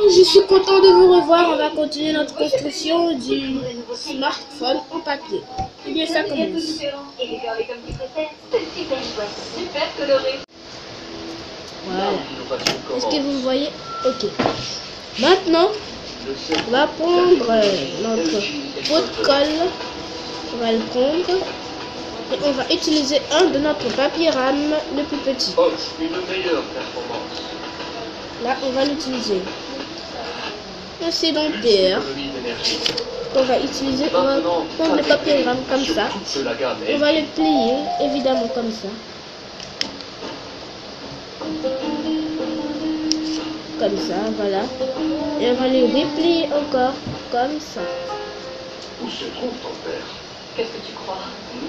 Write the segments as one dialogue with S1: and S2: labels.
S1: Je suis content de vous revoir. On va continuer notre construction du smartphone en papier. Et bien, ça commence. Voilà. Est-ce que vous voyez? Ok. Maintenant, on va prendre notre pot de colle. On va le prendre. Et on va utiliser un de notre papier rame le plus petit. Là, on va l'utiliser. Un sédentaire. On va utiliser, on va prendre le papier rame comme ça. On va le plier, évidemment comme ça. Comme ça, voilà. Et on va le replier encore comme ça.
S2: Où se trouve ton père? Qu'est-ce que tu crois?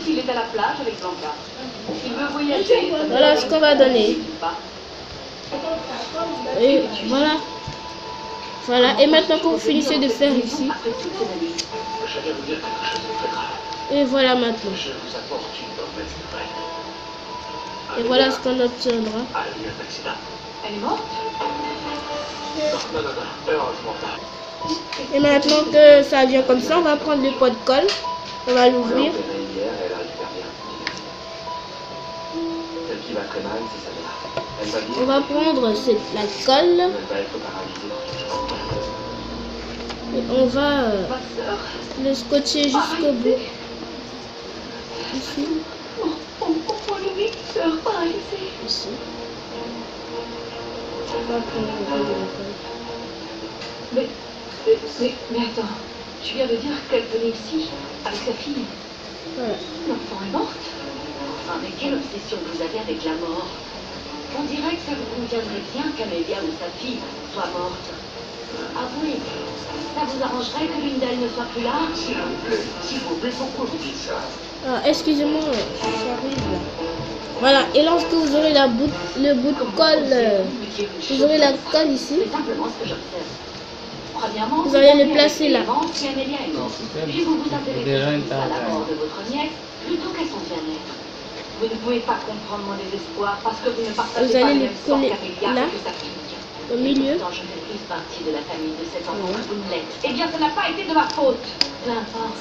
S2: Il est à la plage avec Blanca. Il veut voyager.
S1: Voilà ce qu'on va donner. Et voilà. Voilà. Et maintenant que vous finissez de faire ici. Et voilà maintenant. Et voilà ce qu'on obtiendra.
S2: Elle est morte?
S1: Et maintenant que ça vient comme ça, on va prendre le pot de colle. On va l'ouvrir. On va prendre la colle. Et on va le scotcher jusqu'au bout. Ici. Ici. On va prendre la colle.
S2: Mais attends, tu viens de dire qu'elle venait ici avec sa fille.
S1: Voilà.
S2: L'enfant est morte. Enfin, mais quelle obsession vous avez avec la mort? On dirait que ça vous conviendrait bien qu'Amélia ou sa fille soit morte. Avouez, ça vous arrangerait que l'une d'elles ne soit plus là? S'il vous plaît, pourquoi vous dites ça?
S1: Ah, excusez-moi, j'arrive là. Voilà, et lorsque vous aurez le bout de colle, vous aurez la colle ici.
S2: C'est simplement ce que j'observe. Premièrement,
S1: vous allez le placer là.
S2: Puis vous vous intéressez à la mort de votre nièce plutôt qu'à son bien-être. Vous ne pouvez pas comprendre mon désespoir parce que vous ne partagez
S1: vous
S2: pas
S1: allez
S2: le
S1: le
S2: même sort
S1: coller
S2: qu'Amélia
S1: là,
S2: et que sa fille.
S1: au milieu.
S2: Pourtant, je fais plus partie de la famille de cet enfant que vous ne l'êtes. Eh bien, ça n'a pas été de ma faute. Peu importe.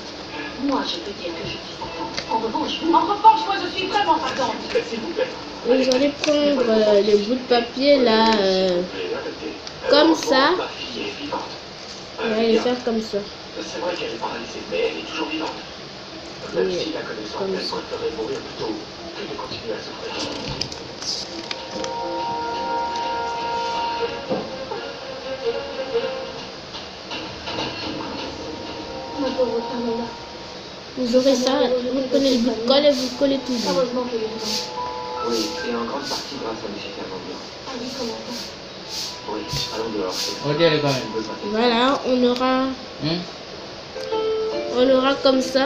S2: Moi, je peux dire que je suis sa tante. En revanche, moi, je suis vraiment sa tante. S'il vous plaît.
S1: Et vous allez prendre le bout de papier là, comme ça. Vous allez le faire comme ça.
S2: C'est vrai qu'elle est paralysée, mais elle est toujours vivante. Même si la connaissance, elle préférerait mourir plutôt que de continuer à souffrir.
S1: Vous aurez ça, vous prenez le bout de colle et vous collez tout.
S2: Heureusement qu'elle est vivante. Oui, et en grande partie grâce à M. Fernandez. Ah oui, comment ça? Oui, allons dehors.
S1: Voilà, on aura comme ça.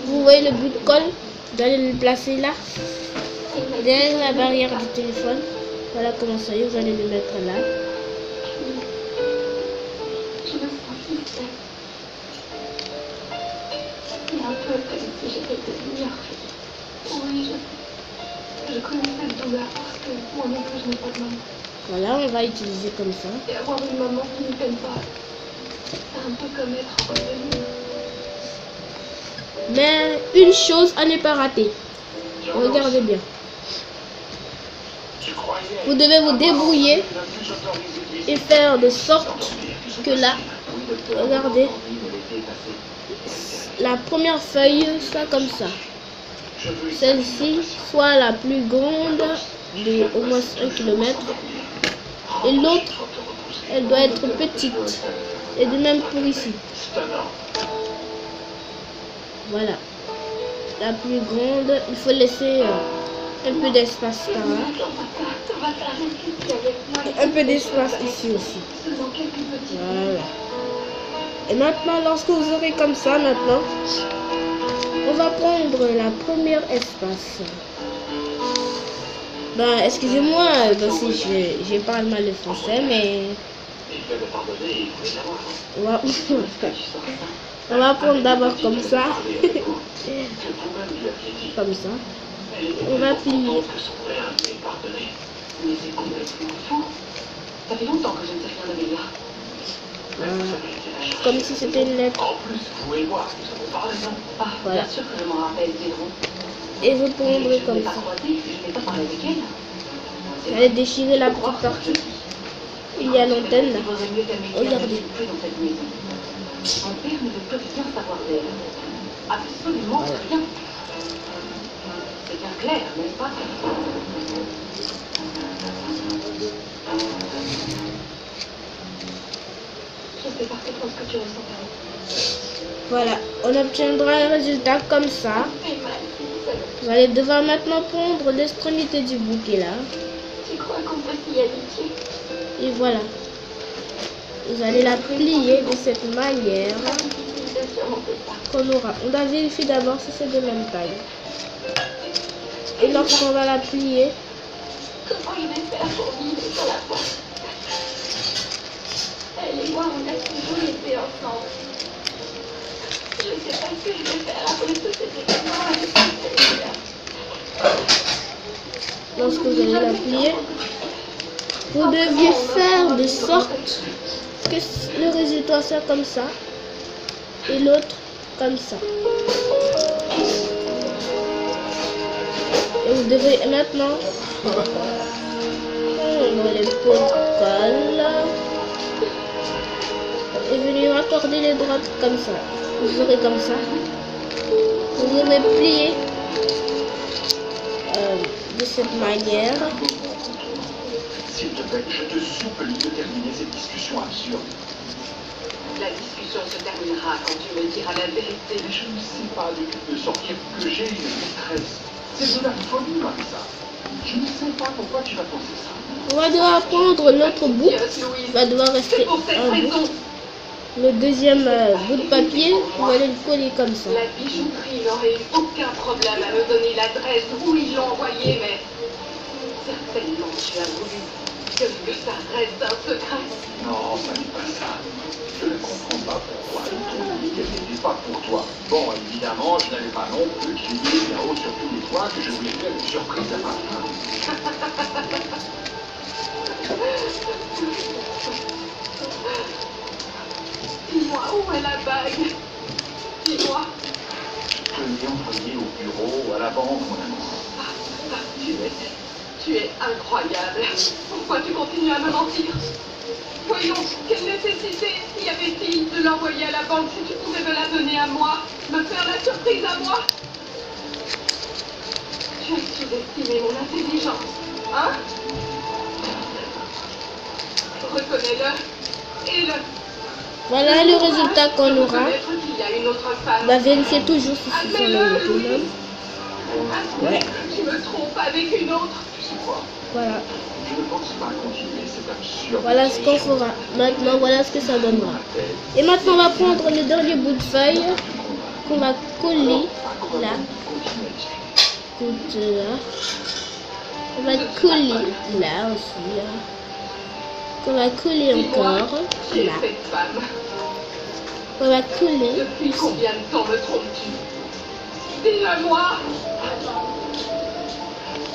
S1: Vous voyez le bout de colle, vous allez le placer là, derrière la barrière du téléphone. Voilà comment ça y est, vous allez le mettre là.
S3: Je me sens si seule. C'est un peu comme si j'étais devenue orpheline. Oui, je connais cette douleur parce que moi non plus je n'ai pas de maman.
S1: Voilà, on va utiliser comme ça.
S3: Et avoir une maman qui ne t'aime pas, c'est un peu comme être orpheline.
S1: Mais une chose à ne pas rater. Regardez bien. Vous devez vous débrouiller et faire de sorte que là, regardez, la première feuille soit comme ça. Celle-ci soit la plus grande de au moins 1 km. Et l'autre, elle doit être petite. Et de même pour ici. Voilà. La plus grande, il faut laisser un peu d'espace par là. Et un peu d'espace ici aussi. Voilà. Et maintenant, lorsque vous aurez comme ça, maintenant, on va prendre la première espace. Ben, excusez-moi si je parle mal le français, mais... On va prendre d'abord comme ça. Comme ça. On va plier.
S2: Ça fait longtemps que je ne
S1: comme si c'était une lettre.
S4: En plus, vous et moi, nous avons parlé, non?
S2: Ah,
S1: Voilà.
S2: bien sûr que je m'en rappelle, Pedro.
S1: Et répondre
S2: Je ne l'ai
S1: comme
S2: pas
S1: ça.
S2: croisée, je n'ai pas parlé avec elle. C'est
S1: J'allais déchirer la
S2: faut croire
S1: petite
S2: ce que je
S1: partie.
S2: dis.
S1: Il y a l'antenne là.
S2: Il vaudrait mieux qu'Amélia
S1: Regardez.
S2: ne vive plus dans cette maison. Mon père ne veut plus rien savoir d'elle. Absolument rien. C'est bien clair, n'est-ce pas?
S3: Je sais parfaitement ce que tu ressens, Paris.
S1: Voilà, on obtiendra un résultat comme ça.
S3: Fais mal, c'est ça.
S1: Vous allez devoir maintenant prendre l'extrémité du bouquet là.
S3: Tu crois qu'on peut s'y habituer?
S1: Et voilà. Vous allez la plier de cette manière
S3: C'est difficile de surmonter ça.
S1: qu'on aura. On doit vérifier d'abord si c'est de même taille. Et lorsqu'on va la plier,
S3: Comment il va faire pour vivre sur la porte? Elle et moi, on a toujours été ensemble. Je sais pas ce que je vais faire après tout cet événement avec cette
S1: lorsque vous allez la plier, vous deviez faire de sorte que le résultat soit comme ça et l'autre comme ça. Et vous devez maintenant prendre les pots de colle et venir accorder les droites comme ça. Vous aurez comme ça. Vous devez plier de cette manière.
S4: S'il te plaît, je te supplie de terminer cette discussion absurde.
S2: La discussion se terminera quand tu me diras la vérité.
S4: Mais je ne sais pas depuis de sortir que j'ai une maîtresse. C'est de la folie, Marissa. Je ne sais pas pourquoi tu vas penser ça.
S1: On va devoir prendre l'autre bout. Il va devoir rester
S2: C'est pour cette
S1: un bout.
S2: raison.
S1: Le deuxième bout de papier, vous allez le coller comme ça.
S2: La bijouterie n'aurait eu aucun problème à me donner l'adresse où ils l'ont envoyé, mais certainement tu as voulu que ça reste un secret.
S4: Non, ça n'est pas ça. Je ne comprends pas pourquoi ils t'ont dit qu'elle n'était pas pour toi. Bon, évidemment, je n'avais pas non plus crié là-haut sur tous les toits que je voulais faire une surprise à ma femme.
S2: Dis-moi, où est la bague? Dis-moi.
S4: Je l'ai envoyée au bureau ou à la banque, mon ami.
S2: Tu es incroyable. Pourquoi tu continues à me mentir? Voyons, quelle nécessité y avait-il de l'envoyer à la banque si tu pouvais me la donner à moi, me faire la surprise à moi? Tu as sous-estimé mon intelligence, hein? Reconnais-le et le...
S1: Voilà le résultat qu'on aura.
S2: Reconnaître qu'il y a une autre femme.
S1: On va vérifier toujours si c'est sur le
S2: Admets-le,
S1: même.
S2: Louise.
S1: Ouais.
S2: Tu me trompes avec une autre.
S4: Tu sais quoi?
S1: Voilà.
S4: Je ne pense pas continuer cette absurde.
S1: Voilà ce qu'on fera. Maintenant, voilà ce que ça donnera. Et maintenant, on va prendre le dernier bout de feuille qu'on va coller là. Écoute, là. On va coller là aussi. Là. Qu'on va coller encore
S2: Qui est
S1: là.
S2: cette femme?
S1: On va coller.
S2: Depuis combien de temps me trompes-tu? Dis-le-moi.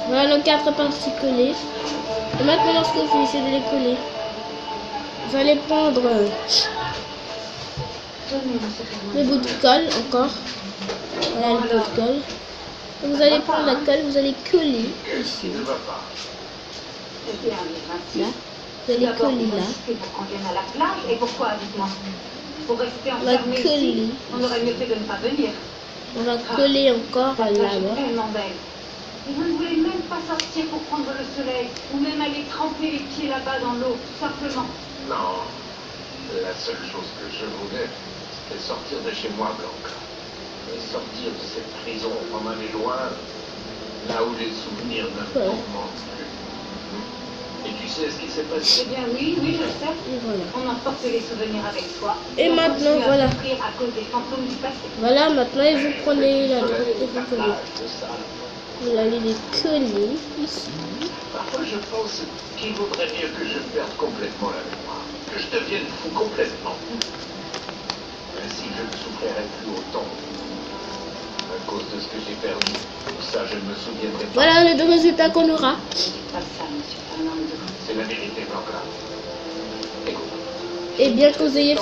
S1: Voilà nos 4 parties collées. Et maintenant, lorsque vous finissez de les coller, vous allez prendre le bout de colle encore. Voilà le bout de colle. Et vous allez prendre la colle, vous allez coller ici.
S4: Ne va pas.
S1: Là. Vous allez coller là.
S2: Pour qu'on vienne à la plage. Et pourquoi, dites-moi? Pour rester
S1: On va
S2: enfermé
S1: coller.
S2: ici, on aurait mieux fait de ne pas venir.
S1: On va coller encore
S2: La plage est
S1: là-bas.
S2: tellement belle. Et vous ne voulez même pas sortir pour prendre le soleil, ou même aller tremper les pieds là-bas dans l'eau, tout simplement.
S4: Non. La seule chose que je voulais, c'était sortir de chez moi, Blanca. Et sortir de cette prison en aller loin, là où les souvenirs ne me tourmentent plus. Et tu sais ce qui s'est passé?
S2: Eh bien oui, oui, je sais.
S1: Et voilà.
S2: On emporte les souvenirs avec soi.
S1: Et
S2: on
S1: maintenant,
S2: continue à
S1: voilà.
S2: souffrir à cause des fantômes du passé.
S1: Voilà, maintenant, et vous prenez la droite et vous
S4: La
S1: collez.
S4: plage, tout ça.
S1: Vous allez les coller ici.
S4: Parfois, je pense qu'il vaudrait mieux que je perde complètement la mémoire, que je devienne fou complètement. Ainsi, je ne souffrirai plus autant à cause de ce que j'ai perdu. Pour ça, je ne me souviendrai pas.
S1: Voilà les 2 résultats qu'on aura.
S2: C'est pas ça, monsieur Fernando.
S4: C'est la vérité, Blanca. Écoute,
S1: Et bien que vous ayez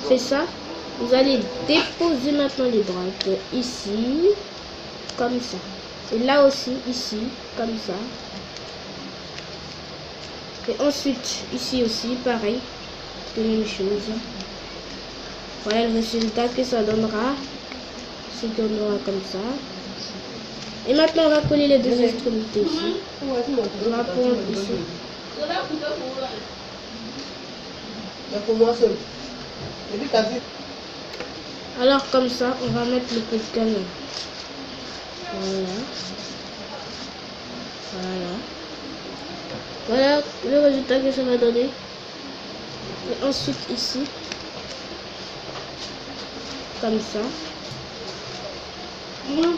S1: fait ça, vous allez déposer maintenant les droites ici, comme ça. Et là aussi, ici, comme ça. Et ensuite, ici aussi, pareil, la même chose. Voilà le résultat que ça donnera. C'est qu'on aura comme ça. Et maintenant, on va coller les deux extrémités ici. On va prendre ici. Alors comme ça, on va mettre le podcast. Voilà. Voilà le résultat que ça va donner. Et ensuite ici, comme ça.
S5: Non,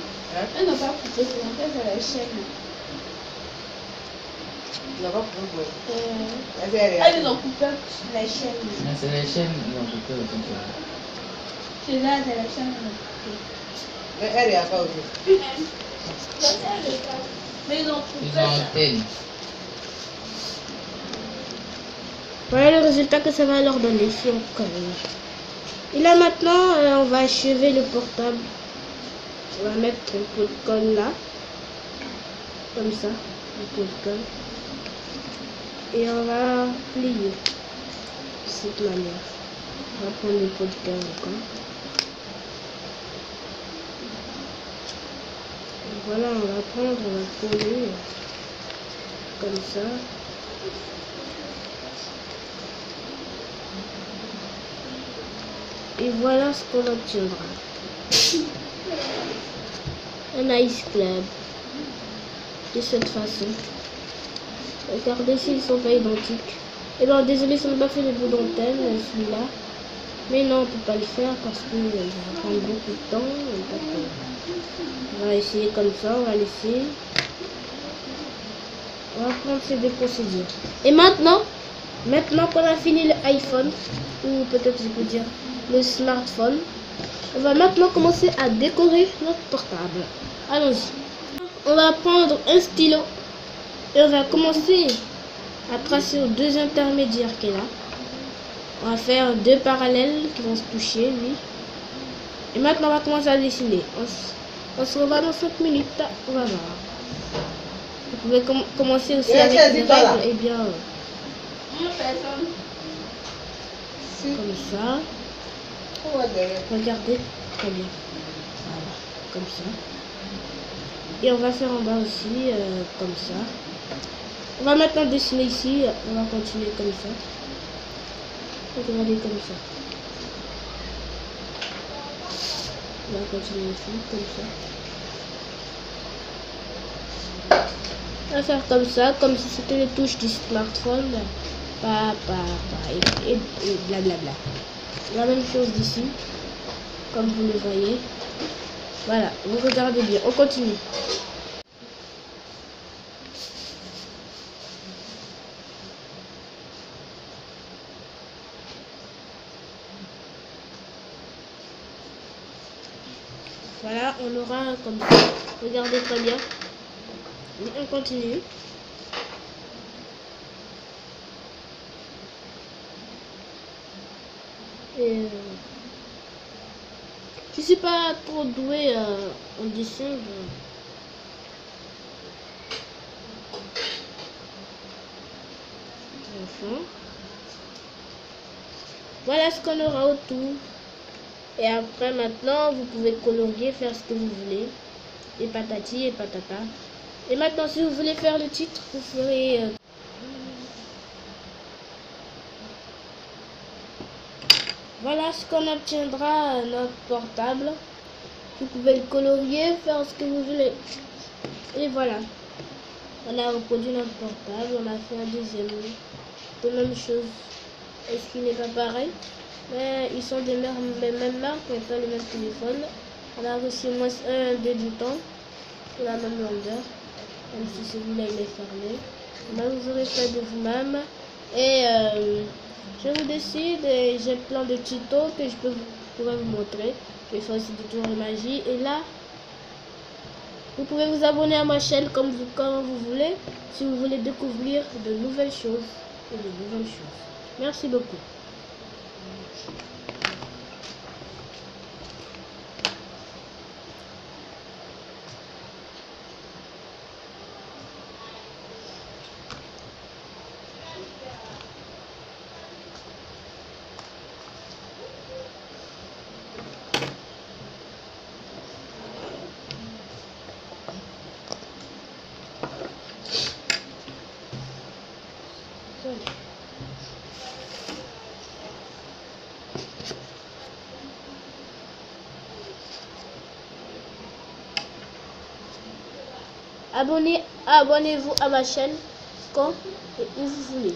S5: elle n'a pas coupé, c'est la chaîne. Elles ont coupé la chaîne.
S6: C'est la chaîne, ils ont coupé aussi.
S5: C'est là, c'est la chaîne, ils ont coupé. Mais ils ont coupé.
S6: Ils ont antenne.
S1: Voilà le résultat que ça va leur donner si on colle. Et là maintenant, on va achever le portable. On va mettre un pot de colle là. Comme ça, un pot de colle. Et on va plier de cette manière. On va prendre le pot de colle encore. Et voilà, on va prendre, on va coller comme ça. Et voilà ce qu'on obtiendra. Un Ice Club. De cette façon. Regardez s'ils ne sont pas identiques. Et bien désolé si on n'a pas fait le bout d'antenne, celui-là. Mais non, on ne peut pas le faire parce que ça va prendre beaucoup de temps. On va essayer comme ça, on va laisser. On va prendre ces deux procédures. Et maintenant qu'on a fini l'iPhone, ou peut-être je peux dire le smartphone, on va maintenant commencer à décorer notre portable. Allons-y. On va prendre un stylo et on va commencer à tracer aux deux intermédiaires qu'il y a là. On va faire deux parallèles qui vont se toucher, oui. Et maintenant on va commencer à dessiner. On se revoit dans 5 minutes. On va voir. Vous pouvez commencer aussi avec les règles. Et bien, comme ça. Regardez, très bien. Voilà, comme ça. Et on va faire en bas aussi, comme ça. On va maintenant dessiner ici. On va continuer comme ça. Regardez comme ça. On va continuer ici, comme ça. On va faire comme ça, comme si c'était les touches du smartphone. Et blablabla. La même chose d'ici, comme vous le voyez. Voilà, vous regardez bien. On continue. Voilà, on aura comme ça. Regardez très bien. Et on continue. Et je suis pas trop douée en dessin. Enfin. Voilà ce qu'on aura autour. Et après maintenant vous pouvez colorier, faire ce que vous voulez. Et patati et patata. Et maintenant si vous voulez faire le titre, vous ferez... Voilà ce qu'on obtiendra à notre portable. Vous pouvez le colorier, faire ce que vous voulez. Et voilà. On a reproduit notre portable. On a fait un deuxième. De même chose. Est-ce qu'il n'est pas pareil? Mais ils sont des mêmes marques, mais pas le même téléphone. On a reçu moins un débutant. Pour la même longueur. Même si celui-là il est fermé. Mais vous aurez fait de vous-même. Et... je vous décide et j'ai plein de tutos que je pourrais vous montrer. Je fais aussi des tours de magie. Et là, vous pouvez vous abonner à ma chaîne comme vous voulez. Si vous voulez découvrir de nouvelles choses. et de nouvelles choses. Merci beaucoup. Abonnez-vous à ma chaîne quand et où vous voulez.